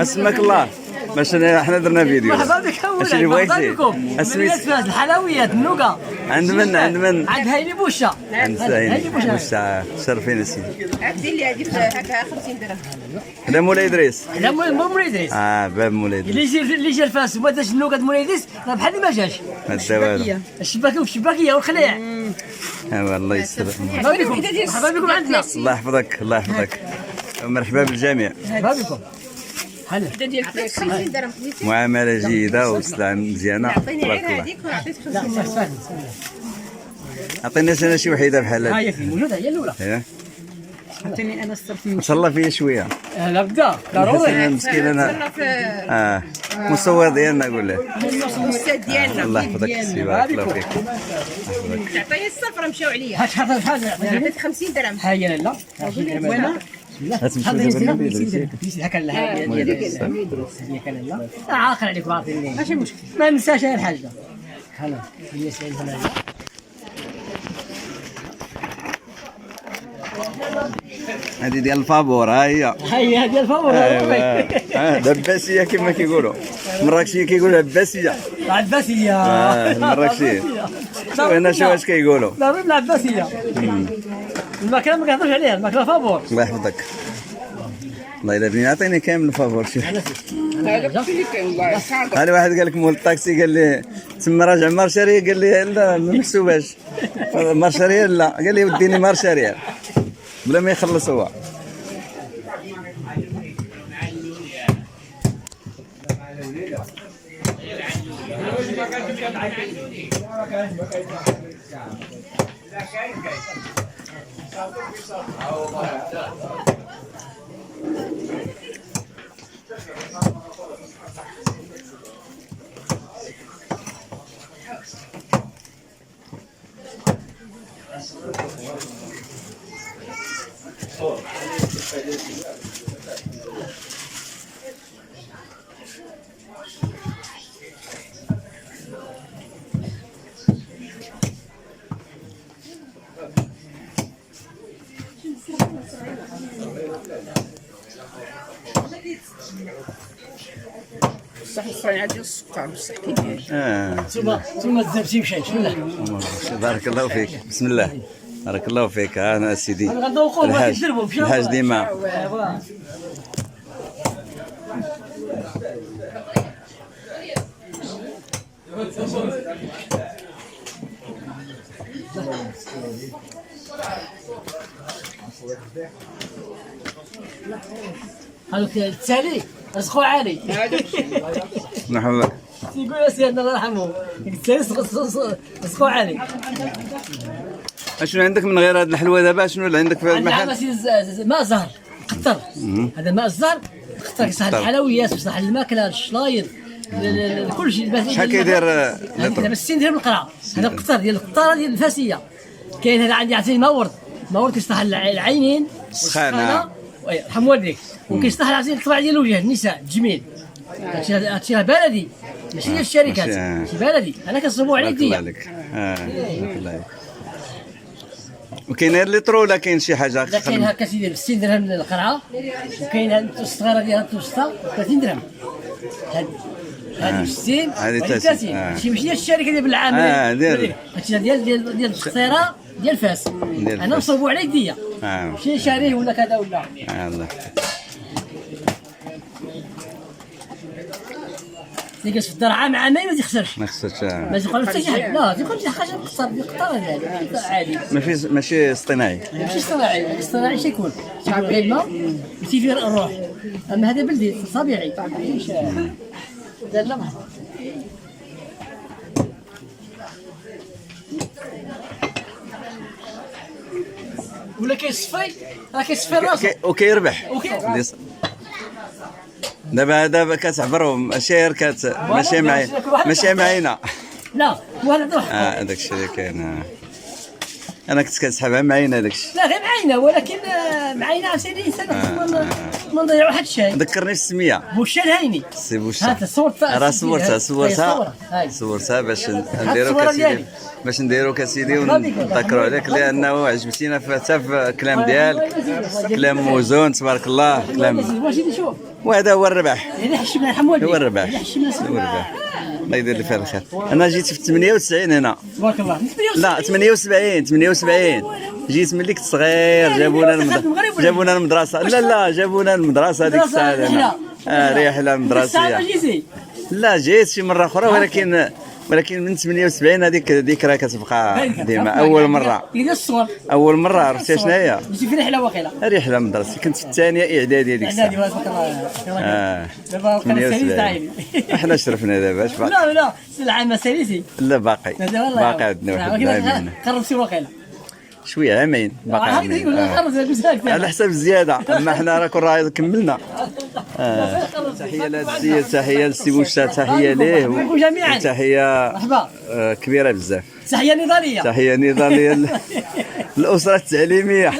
اسمك الله باش حنا درنا فيديو. مرحبا بك اش اللي بغيتي؟ اسميت فاز الحلويات النوكا. عند من؟ عند هايلي بوشة. عند هايلي بوشة. شرفينا سيدي. دير لي هذيك هكا 50 درهم. هذا مولاي ادريس. لا مولاي ادريس. باب مولاي ادريس. اللي جا الفاس وما داش النوكا مولاي ادريس راه بحال اللي ما جاش. الشباكيه والخلاع. الله يسر. مرحبا بكم عندنا. الله يحفظك الله يحفظك. مرحبا بالجميع. مرحبا بكم. ديال 50 درهم. معامله جيده وسلعه مزيانه تبارك الله. هذيك وعطيت 50 درهم. عطينا انا شي وحيده بحال هذه. هي موجوده هي الاولى. عطيني انا الصرف. نتهلا فيا شويه. لا بدا ضروري. مسكين انا مصور ديالنا نقول له. الاستاذ ديالنا. الله يحفظك سي بارك الله فيك. تعطيني الصفر مشاو عليا. شحال عطيت 50 درهم. ها هي لا وانا عاقل عليك باطل ماشي مشكل ما ننساش هاي الحاجه. هلا هي سعيد هذه ديال الفابور. ها هي ديال الفابور. دباسيه كما كيقولوا. مراكشيه كيقولوا عباسيه. العباسيه. المراكشيه. هنا شو واش كيقولوا؟ لا العباسيه. الماكله ما كنهضرش عليها الماكله فابور. الله يحفظك. الله الا بني عطيني كامل الفابور شوف. هذا اللي كاين والله صعب. هذا واحد قال لك مول الطاكسي قال لي تما راجع مارشاريه قال لي لا ما محسوباش مارشاريه لا قال لي وديني مارشاريه بلا ما يخلص هو. صح الصنعه ديال السكر بصح كيدير. ثم تزبتي مشى بسم الله. بارك الله فيك بسم الله بارك الله فيك. انا سيدي غندوقوا الحاج ديما. هذاك التالي رزقو عالي. مرحبا. يقول يا سيدنا الله يرحمه التالي رزقو عالي. اشنو عندك من غير هذا الحلوى دابا؟ شنو اللي عندك في هذا المحل؟ عندنا ماء زهر خطر. هذا ماء الزهر خطر يصلح الحلويات يصلح الماكله الشلايض كل شيء. شحال كيدير دابا 60 درهم القرعه. هذا القطر ديال القطاره ديال الفاسيه. كاين هذا عندي عطيني ماورد كيصلح العينين سخانه يرحم والديك. وكيصلح عطيني الطبع ديال الوجه النساء التجميل. هادشي بلدي ماشي ديال الشركات شي بلدي. انا كنصوبوا عليك ديال. الله عليك. وكاين الليترو ولا كاين شي حاجه؟ لا كاين هكا سيدي ب 60 درهم القرعه. وكاين هاد الصغيره ديال المتوسطه 30 درهم. هذه 60 هذه 30. ماشي ديال الشركه ديال بالعام. ديال هادشي ديال القصيره ديال فاس. انا نصوبوا عليك ديال. ماشي شاريه ولا كذا ولا. الله اللي جالس في الدار عامين ما تيخسرش. ما خصكش ما تيقول حتى شي حاجه. لا تيقول شي حاجه مقصر عادي. ماشي اصطناعي. ماشي اصطناعي. الاصطناعي شي يكون غير الماء وتيفير الروح. اما هذا بلدي طبيعي. لا لا ولا كيصفي راه كيصفي راسو وكيربح. دابا كتعبروا ماشي ماشي معينا. لا ولا ضحك. هذاك الشيء اللي كاين. انا كنت كنسحبها معينا داك الشيء. لا غير معينا ولكن معينا عشان الانسان ما نضيعوا واحد الشيء. ذكرني السميه. بوشة الهيني. سي بوشة. هات صورتها. راه صورتها باش نديرو كاسيدي. باش نديرو كاسيدي ونذكروا عليك لانه عجبتينا حتى في الكلام ديالك. كلام موزون تبارك الله. كلام. واش نشوف. وهذا هو الربح. يعني حشمنا الحمودي. هو الربح. هو الربح. الله يدير لي فيها الخير. انا جيت في 98 هنا. تبارك الله. لا 78 جيت ملي كنت صغير. جابونا المدرسه. لا جابونا المدرسه هذيك الساعه هنا. رحله مدرسيه. لا جيت شي مره اخرى ولكن من 78 هذيك ذكرى كتبقى ديما. اول مره عرفتي شنو هي؟ جيتي في رحله واقيلا. رحله مدرسيه كنت في الثانيه اعدادي هذيك الساعه. دابا احنا شرفنا دابا. لا العام ساليسي. لا باقي عندنا واحد. قربتي واقيلا شويه عامين باقي على حساب الزياده. اما حنا راه كون كملنا. تحيه لهذا السيد. تحيه للسي بوشة. تحيه ليه وتحيه كبيره بزاف. تحيه نضاليه للاسره التعليميه.